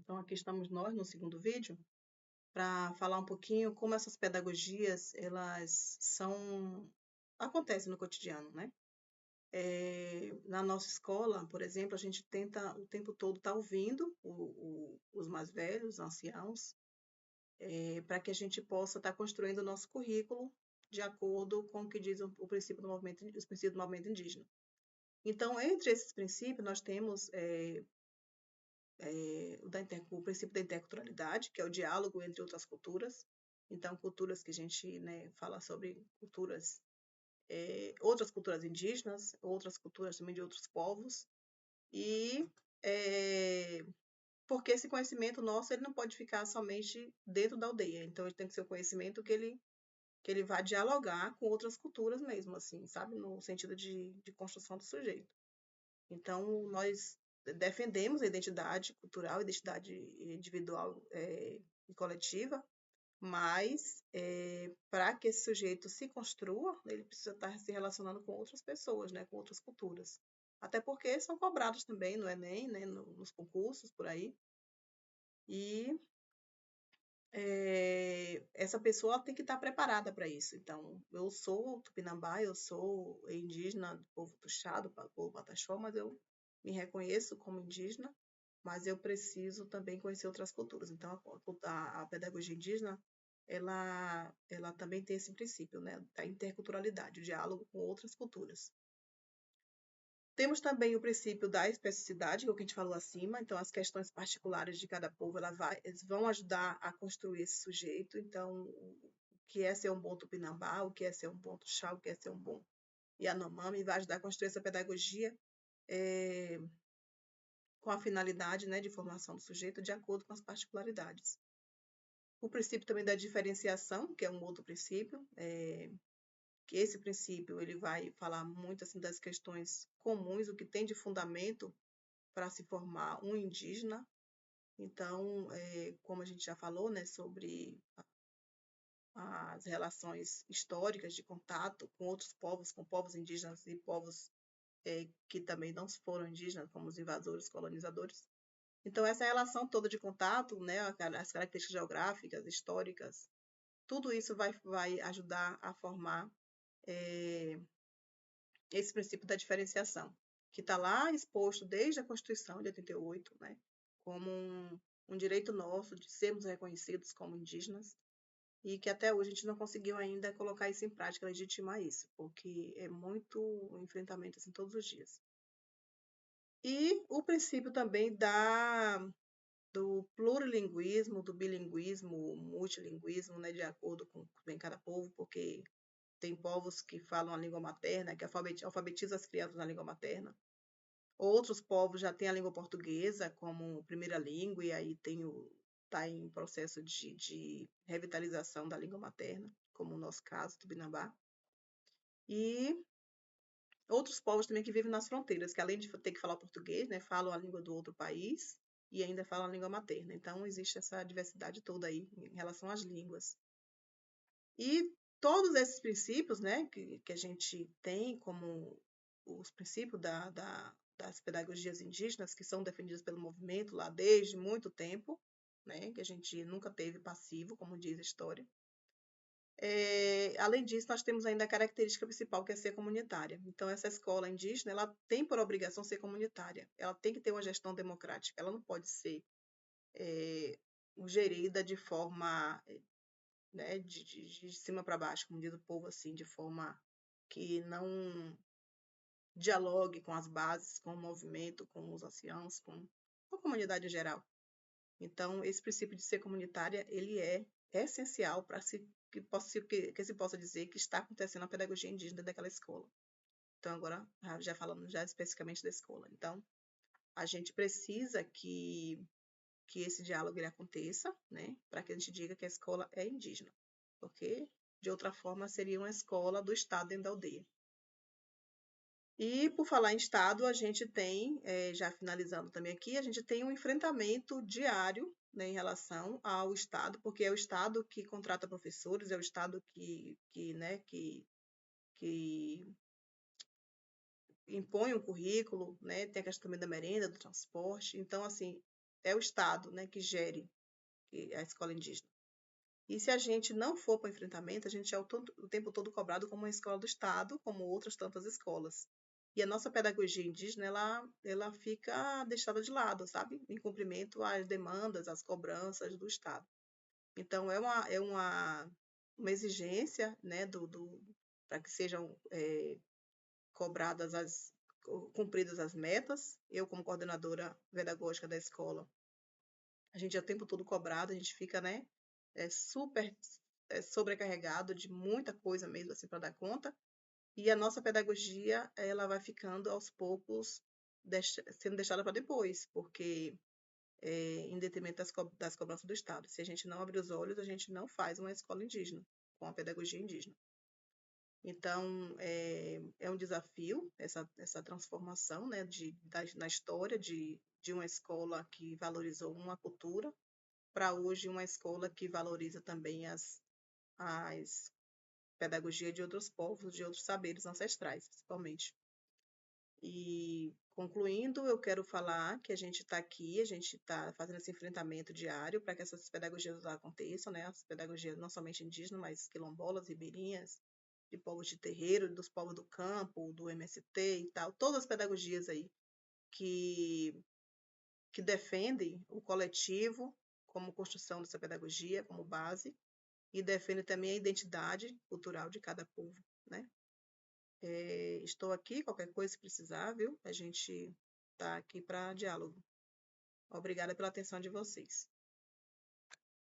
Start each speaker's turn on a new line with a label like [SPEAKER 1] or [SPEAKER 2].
[SPEAKER 1] Então, aqui estamos nós no segundo vídeo para falar um pouquinho como essas pedagogias acontecem no cotidiano, né? Na nossa escola, por exemplo, a gente tenta o tempo todo estar ouvindo os mais velhos, os anciãos, para que a gente possa estar construindo o nosso currículo de acordo com o que diz os princípios do movimento indígena. Então, entre esses princípios, nós temos o princípio da interculturalidade, que é o diálogo entre outras culturas. Então, culturas que a gente, né, fala sobre outras culturas indígenas, outras culturas também de outros povos. E porque esse conhecimento nosso ele não pode ficar somente dentro da aldeia. Então, ele tem que ser um conhecimento que ele vai dialogar com outras culturas mesmo, assim, sabe? No sentido de construção do sujeito. Então, nós defendemos a identidade cultural, a identidade individual e coletiva, mas para que esse sujeito se construa, ele precisa estar se relacionando com outras pessoas, né, com outras culturas. Até porque são cobrados também no Enem, né, nos concursos, por aí. E essa pessoa tem que estar preparada para isso. Então, eu sou tupinambá, eu sou indígena do povo Tuxá, do povo Pataxó, mas eu me reconheço como indígena, mas eu preciso também conhecer outras culturas. Então, a pedagogia indígena, ela também tem esse princípio, né, da interculturalidade, o diálogo com outras culturas. Temos também o princípio da especificidade, que é o que a gente falou acima. Então, as questões particulares de cada povo eles vão ajudar a construir esse sujeito. Então, o que é ser um bom tupinambá, o que é ser um bom tuxá, o que é ser um bom Yanomami, vai ajudar a construir essa pedagogia com a finalidade, né, de formação do sujeito de acordo com as particularidades. O princípio também da diferenciação, que é um outro princípio, que esse princípio ele vai falar muito assim das questões comuns, o que tem de fundamento para se formar um indígena. Então, como a gente já falou, né, sobre as relações históricas de contato com outros povos, com povos indígenas e povos que também não foram indígenas, como os invasores, colonizadores. Então, essa relação toda de contato, né, as características geográficas, históricas, tudo isso vai ajudar a formar esse princípio da diferenciação, que está lá exposto desde a Constituição de 88, né, como um direito nosso de sermos reconhecidos como indígenas, e que até hoje a gente não conseguiu ainda colocar isso em prática, legitimar isso, porque é muito enfrentamento assim, todos os dias. E o princípio também do plurilinguismo, do bilinguismo, multilinguismo, né, de acordo com cada povo, porque tem povos que falam a língua materna, que alfabetizam as crianças na língua materna. Outros povos já têm a língua portuguesa como primeira língua, e aí está em processo de revitalização da língua materna, como o nosso caso, Tupinambá. E outros povos também que vivem nas fronteiras, que além de ter que falar português, né, falam a língua do outro país e ainda falam a língua materna. Então, existe essa diversidade toda aí em relação às línguas. E todos esses princípios, né, que a gente tem como os princípios das pedagogias indígenas, que são defendidos pelo movimento lá desde muito tempo, né, que a gente nunca teve passivo, como diz a história. Além disso, nós temos ainda a característica principal, que é ser comunitária. Então, essa escola indígena, ela tem por obrigação ser comunitária. Ela tem que ter uma gestão democrática. Ela não pode ser gerida de forma, né, de cima para baixo, como diz o povo, assim, de forma que não dialogue com as bases, com o movimento, com os anciãos, com a comunidade em geral. Então, esse princípio de ser comunitária, ele é essencial para que se possa dizer que está acontecendo a pedagogia indígena daquela escola. Então, agora, já falando já especificamente da escola. Então, a gente precisa que esse diálogo ele aconteça, né, para que a gente diga que a escola é indígena, porque, de outra forma, seria uma escola do Estado dentro da aldeia. E, por falar em Estado, a gente tem, já finalizando também aqui, a gente tem um enfrentamento diário, né, em relação ao Estado, porque é o Estado que contrata professores, é o Estado né, que impõe um currículo, né, tem a questão também da merenda, do transporte. Então, assim, é o Estado, né, que gere a escola indígena. E se a gente não for para o enfrentamento, a gente é o tempo todo cobrado como uma escola do Estado, como outras tantas escolas. E a nossa pedagogia indígena, ela fica deixada de lado, sabe? Em cumprimento às demandas, às cobranças do Estado. Então, uma exigência, né, para que sejam cobradas cumpridas as metas. Eu, como coordenadora pedagógica da escola, a gente é o tempo todo cobrado, a gente fica, né, super sobrecarregado de muita coisa mesmo, assim, para dar conta. E a nossa pedagogia, ela vai ficando aos poucos sendo deixada para depois, porque em detrimento das cobranças do Estado. Se a gente não abrir os olhos, a gente não faz uma escola indígena, com a pedagogia indígena. Então, é um desafio essa transformação, né, na história de uma escola que valorizou uma cultura para hoje uma escola que valoriza também as pedagogias de outros povos, de outros saberes ancestrais, principalmente. E concluindo, eu quero falar que a gente está aqui, a gente está fazendo esse enfrentamento diário para que essas pedagogias aconteçam, né? As pedagogias não somente indígenas, mas quilombolas, ribeirinhas, de povos de terreiro, dos povos do campo, do MST e tal, todas as pedagogias aí que, que defendem o coletivo como construção dessa pedagogia, como base, e defendem também a identidade cultural de cada povo, né? Estou aqui, qualquer coisa se precisar, viu? A gente está aqui para diálogo. Obrigada pela atenção de vocês.